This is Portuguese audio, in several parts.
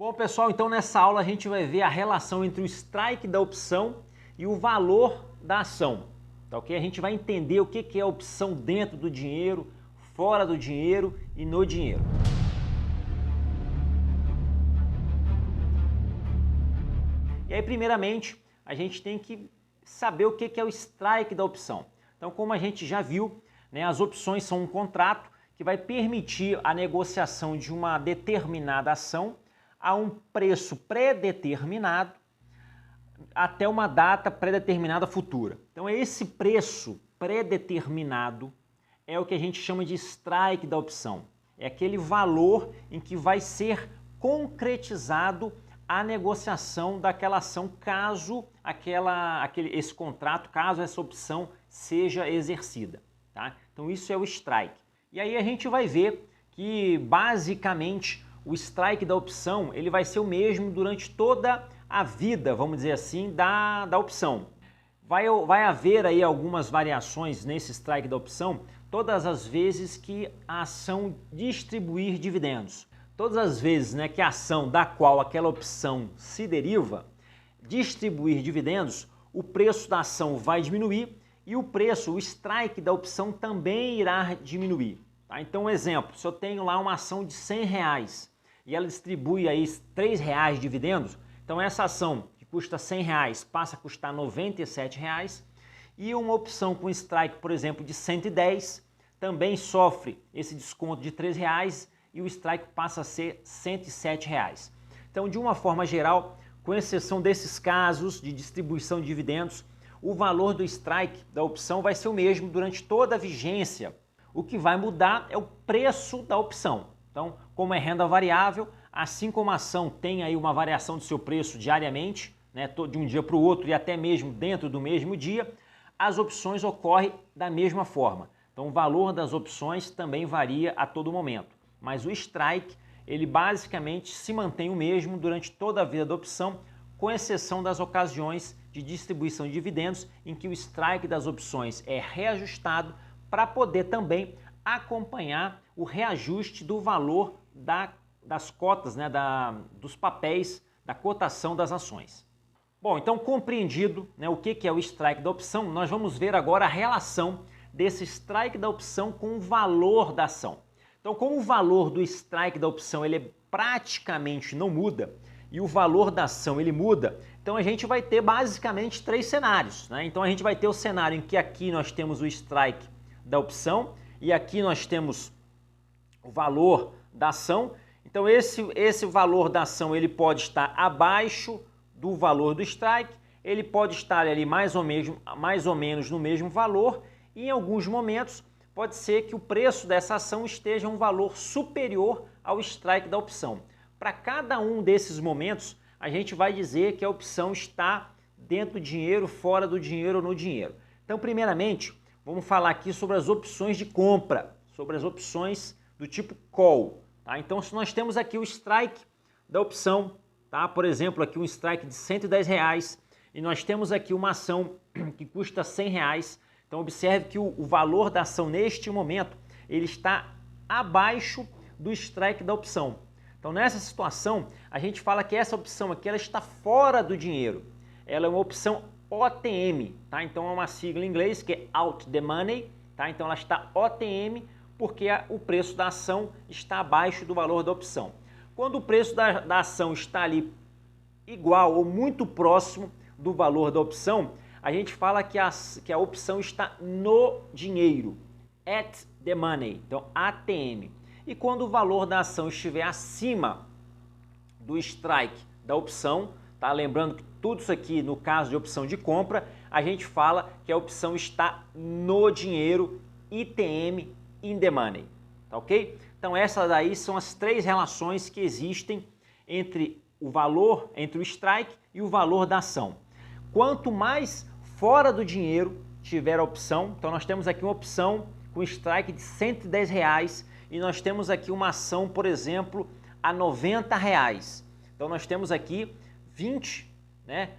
Bom, pessoal, então nessa aula a gente vai ver a relação entre o strike da opção e o valor da ação, tá ok? A gente vai entender o que é a opção dentro do dinheiro, fora do dinheiro e no dinheiro. E aí, primeiramente, a gente tem que saber o que é o strike da opção. Então, como a gente já viu, né, as opções são um contrato que vai permitir a negociação de uma determinada ação a um preço pré-determinado até uma data pré-determinada futura. Então, esse preço pré-determinado é o que a gente chama de strike da opção. É aquele valor em que vai ser concretizado a negociação daquela ação caso esse contrato, caso essa opção seja exercida. Tá? Então isso é o strike. E aí a gente vai ver que basicamente o strike da opção ele vai ser o mesmo durante toda a vida, vamos dizer assim, da opção. Vai haver aí algumas variações nesse strike da opção todas as vezes que a ação distribuir dividendos. Todas as vezes, né, que a ação da qual aquela opção se deriva distribuir dividendos, o preço da ação vai diminuir e o strike da opção também irá diminuir. Tá? Então, um exemplo, se eu tenho lá uma ação de R$100 e ela distribui aí R$3 de dividendos, então essa ação que custa R$100 passa a custar R$97 e uma opção com strike, por exemplo, de 110 também sofre esse desconto de R$3 e o strike passa a ser R$107. Então, de uma forma geral, com exceção desses casos de distribuição de dividendos, o valor do strike da opção vai ser o mesmo durante toda a vigência. O que vai mudar é o preço da opção. Então, como é renda variável, assim como a ação tem aí uma variação do seu preço diariamente, né, de um dia para o outro e até mesmo dentro do mesmo dia, as opções ocorrem da mesma forma. Então, o valor das opções também varia a todo momento. Mas o strike, ele basicamente se mantém o mesmo durante toda a vida da opção, com exceção das ocasiões de distribuição de dividendos, em que o strike das opções é reajustado para poder também acompanhar o reajuste do valor das cotas, né, dos papéis, da cotação das ações. Bom, então compreendido, né, o que é o strike da opção, nós vamos ver agora a relação desse strike da opção com o valor da ação. Então, como o valor do strike da opção ele praticamente não muda e o valor da ação ele muda, então a gente vai ter basicamente três cenários. Né? Então a gente vai ter o cenário em que aqui nós temos o strike da opção e aqui nós temos o valor da ação. Então esse valor da ação ele pode estar abaixo do valor do strike, ele pode estar ali mais ou menos no mesmo valor e em alguns momentos pode ser que o preço dessa ação esteja um valor superior ao strike da opção. Para cada um desses momentos, a gente vai dizer que a opção está dentro do dinheiro, fora do dinheiro ou no dinheiro. Então, primeiramente, vamos falar aqui sobre as opções de compra, sobre as opções do tipo call. Tá? Então, se nós temos aqui o strike da opção, tá? Por exemplo, aqui um strike de R$110 e nós temos aqui uma ação que custa R$100, então observe que o valor da ação neste momento ele está abaixo do strike da opção. Então nessa situação a gente fala que essa opção aqui ela está fora do dinheiro. Ela é uma opção OTM, tá? Então é uma sigla em inglês que é Out the Money, tá? Então ela está OTM porque o preço da ação está abaixo do valor da opção. Quando o preço da ação está ali igual ou muito próximo do valor da opção, a gente fala que a opção está no dinheiro, at the money, então ATM. E quando o valor da ação estiver acima do strike da opção, tá? Lembrando que tudo isso aqui, no caso de opção de compra, a gente fala que a opção está no dinheiro, ITM, in the money, tá ok? Então essas daí são as três relações que existem entre o strike e o valor da ação. Quanto mais fora do dinheiro tiver a opção, então nós temos aqui uma opção com strike de R$110 e nós temos aqui uma ação, por exemplo, a R$90. Então nós temos aqui 20, né?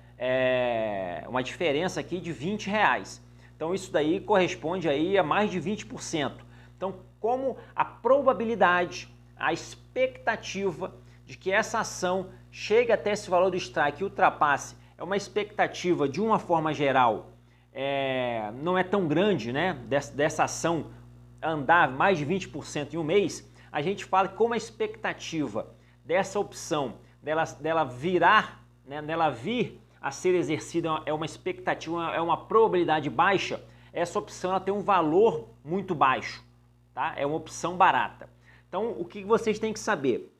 Uma diferença aqui de R$20. Então isso daí corresponde aí a mais de 20%. Então como a probabilidade, a expectativa de que essa ação chegue até esse valor do strike e ultrapasse, é uma expectativa de uma forma geral, não é tão grande, né, dessa ação andar mais de 20% em um mês, a gente fala que como a expectativa dessa opção, dela virar, né, dela vir a ser exercida é uma expectativa, é uma probabilidade baixa, essa opção ela tem um valor muito baixo, tá? É uma opção barata. Então, o que vocês têm que saber?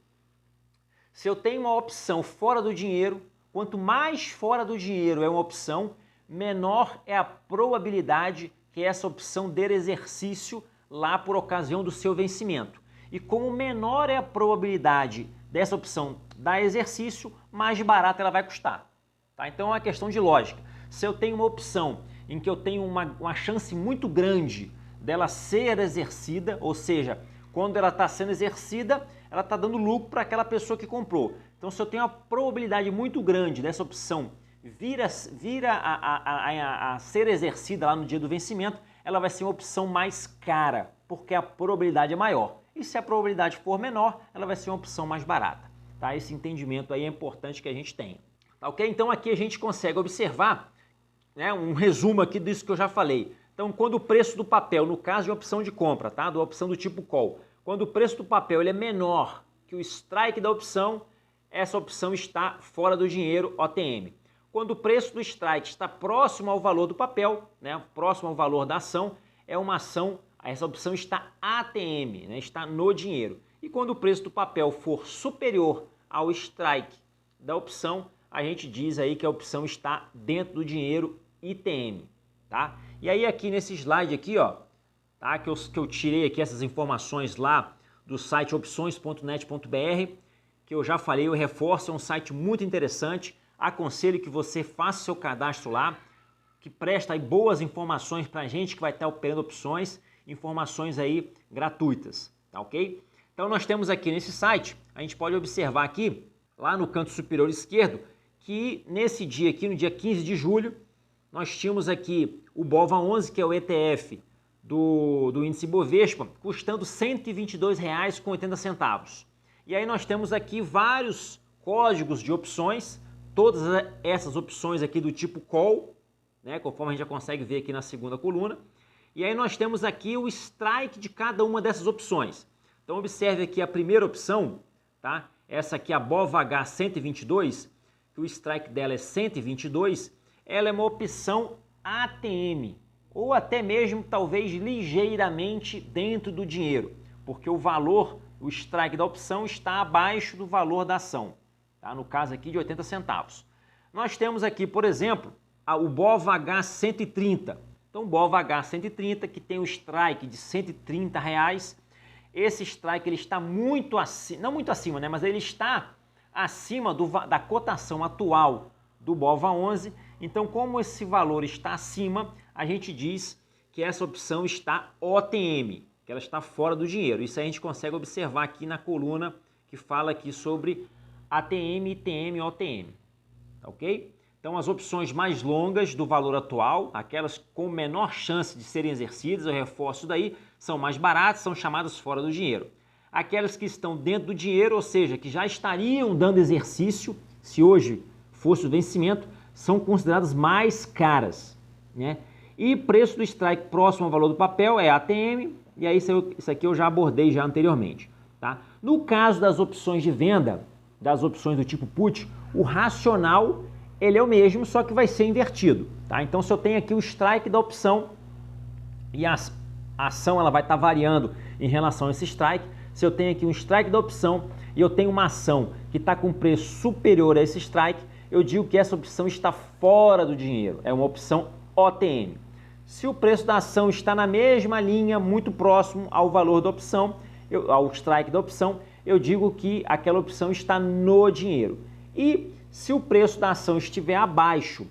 Se eu tenho uma opção fora do dinheiro, quanto mais fora do dinheiro é uma opção, menor é a probabilidade que essa opção dê exercício lá por ocasião do seu vencimento. E como menor é a probabilidade dessa opção dar exercício, mais barata ela vai custar. Tá? Então é uma questão de lógica. Se eu tenho uma opção em que eu tenho uma chance muito grande dela ser exercida, ou seja, quando ela está sendo exercida, ela está dando lucro para aquela pessoa que comprou. Então, se eu tenho uma probabilidade muito grande dessa opção vir a ser exercida lá no dia do vencimento, ela vai ser uma opção mais cara, porque a probabilidade é maior. E se a probabilidade for menor, ela vai ser uma opção mais barata. Tá? Esse entendimento aí é importante que a gente tenha. Tá, ok? Então, aqui a gente consegue observar, né, um resumo aqui disso que eu já falei. Então, quando o preço do papel, no caso de opção de compra, tá? Da opção do tipo call, quando o preço do papel ele é menor que o strike da opção, essa opção está fora do dinheiro OTM. Quando o preço do strike está próximo ao valor do papel, né, próximo ao valor da ação, é uma ação, essa opção está ATM, né, está no dinheiro. E quando o preço do papel for superior ao strike da opção, a gente diz aí que a opção está dentro do dinheiro ITM, tá? E aí aqui nesse slide aqui, ó, tá? Que eu tirei aqui essas informações lá do site opções.net.br, que eu já falei, eu reforço, é um site muito interessante, aconselho que você faça seu cadastro lá, que presta aí boas informações pra gente que vai estar operando opções, informações aí gratuitas, tá ok? Então nós temos aqui nesse site, a gente pode observar aqui, lá no canto superior esquerdo, que nesse dia aqui, no dia 15 de julho, nós tínhamos aqui o BOVA11, que é o ETF do índice Bovespa, custando R$ 122,80. E aí nós temos aqui vários códigos de opções, todas essas opções aqui do tipo call, né, conforme a gente já consegue ver aqui na segunda coluna. E aí nós temos aqui o strike de cada uma dessas opções. Então observe aqui a primeira opção, tá? Essa aqui, a BOVA 122, que o strike dela é 122, ela é uma opção ATM, ou até mesmo talvez ligeiramente dentro do dinheiro, porque o valor, o strike da opção está abaixo do valor da ação, tá? No caso aqui de 80 centavos. Nós temos aqui, por exemplo, o BOVA 130. Então o BOVA 130, que tem o strike de R$ 130, esse strike ele está muito acima, não muito acima, né? Mas ele está acima da cotação atual do BOVA11. Então, como esse valor está acima, a gente diz que essa opção está OTM, que ela está fora do dinheiro. Isso a gente consegue observar aqui na coluna que fala aqui sobre ATM, ITM, OTM. Tá ok? Então, as opções mais longas do valor atual, aquelas com menor chance de serem exercidas, eu reforço daí, são mais baratas, são chamadas fora do dinheiro. Aquelas que estão dentro do dinheiro, ou seja, que já estariam dando exercício, se hoje fosse o vencimento, são consideradas mais caras, né? E preço do strike próximo ao valor do papel é ATM, e aí isso aqui eu já abordei já anteriormente, tá? No caso das opções de venda, das opções do tipo put, o racional ele é o mesmo, só que vai ser invertido, tá? Então se eu tenho aqui o strike da opção e a ação ela vai estar variando em relação a esse strike, se eu tenho aqui um strike da opção e eu tenho uma ação que está com preço superior a esse strike, eu digo que essa opção está fora do dinheiro, é uma opção OTM. Se o preço da ação está na mesma linha, muito próximo ao valor da opção, ao strike da opção, eu digo que aquela opção está no dinheiro. E se o preço da ação estiver abaixo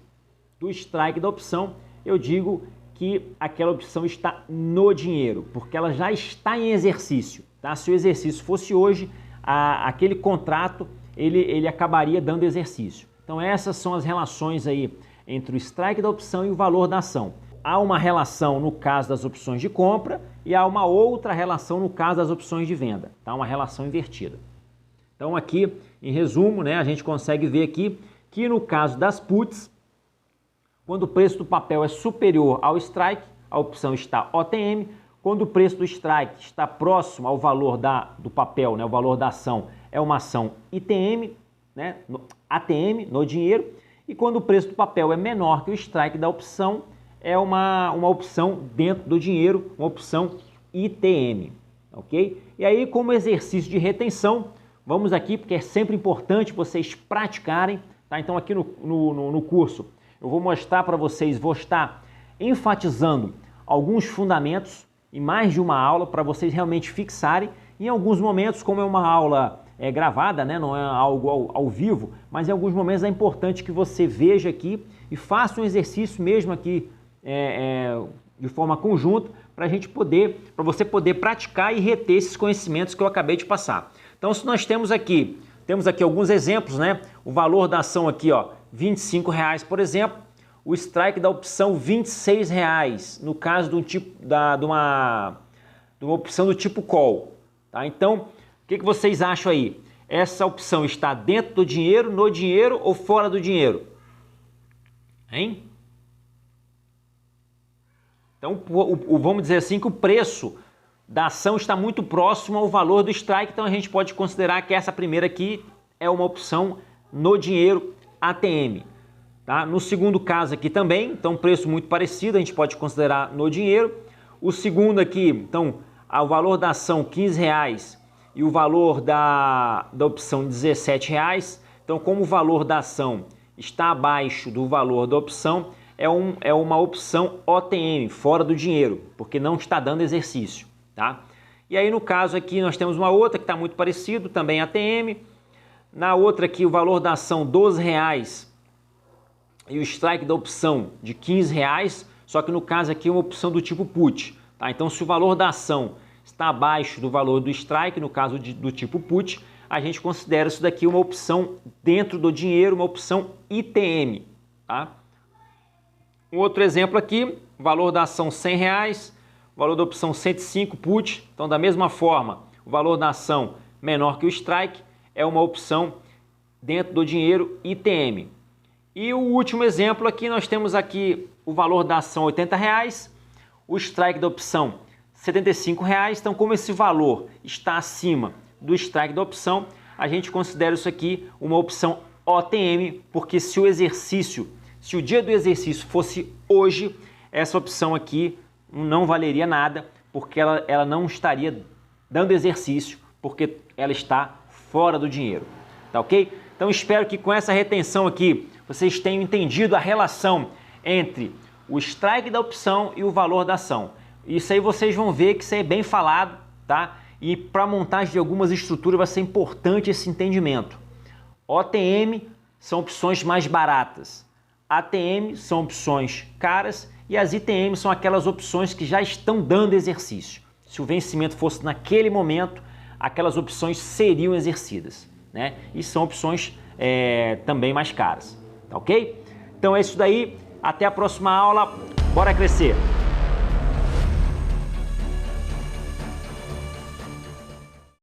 do strike da opção, eu digo que aquela opção está no dinheiro, porque ela já está em exercício, tá? Se o exercício fosse hoje, aquele contrato ele acabaria dando exercício. Então essas são as relações aí entre o strike da opção e o valor da ação. Há uma relação no caso das opções de compra e há uma outra relação no caso das opções de venda, tá? Uma relação invertida. Então Então aqui, em resumo, né, a gente consegue ver aqui que no caso das puts, quando o preço do papel é superior ao strike, a opção está OTM. Quando o preço do strike está próximo ao valor do papel, né, o valor da ação, é uma ação ITM, né, ATM, no dinheiro. E quando o preço do papel é menor que o strike da opção, é uma opção dentro do dinheiro, uma opção ITM, ok? E aí, como exercício de retenção, vamos aqui, porque é sempre importante vocês praticarem, tá? Então aqui no curso eu vou mostrar para vocês, vou estar enfatizando alguns fundamentos em mais de uma aula para vocês realmente fixarem. Em alguns momentos, como é uma aula gravada, né, não é algo ao vivo, mas em alguns momentos é importante que você veja aqui e faça um exercício mesmo aqui de forma conjunta para você poder praticar e reter esses conhecimentos que eu acabei de passar. Então, se nós temos aqui alguns exemplos, né? O valor da ação aqui, ó, R$25, por exemplo. O strike da opção R$26, no caso de uma opção do tipo call. Tá? Então, o que vocês acham aí? Essa opção está dentro do dinheiro, no dinheiro ou fora do dinheiro? Hein? Então, vamos dizer assim que o preço da ação está muito próximo ao valor do strike, então a gente pode considerar que essa primeira aqui é uma opção no dinheiro ATM. Tá? No segundo caso aqui também, então preço muito parecido, a gente pode considerar no dinheiro. O segundo aqui, então, o valor da ação R$15 e o valor da opção R$17. Então, como o valor da ação está abaixo do valor da opção, é uma opção OTM, fora do dinheiro, porque não está dando exercício. Tá? E aí no caso aqui nós temos uma outra que está muito parecido, também ATM. Na outra aqui o valor da ação R$12 e o strike da opção de R$15, só que no caso aqui é uma opção do tipo put. Tá? Então se o valor da ação está abaixo do valor do strike, no caso do tipo put, a gente considera isso daqui uma opção dentro do dinheiro, uma opção ITM. Tá? Um outro exemplo aqui, valor da ação R$100, valor da opção 105 put. Então da mesma forma, o valor da ação menor que o strike é uma opção dentro do dinheiro ITM. E o último exemplo aqui, nós temos aqui o valor da ação R$80, o strike da opção R$75. Então como esse valor está acima do strike da opção, a gente considera isso aqui uma opção OTM, porque se o dia do exercício fosse hoje, essa opção aqui não valeria nada, porque ela não estaria dando exercício, porque ela está fora do dinheiro. Tá ok? Então espero que com essa retenção aqui, vocês tenham entendido a relação entre o strike da opção e o valor da ação. Isso aí vocês vão ver que isso aí é bem falado, tá? E para a montagem de algumas estruturas vai ser importante esse entendimento. OTM são opções mais baratas. ATM são opções caras e as ITM são aquelas opções que já estão dando exercício. Se o vencimento fosse naquele momento, aquelas opções seriam exercidas, né? E são opções também mais caras, tá ok? Então é isso daí, até a próxima aula, bora crescer!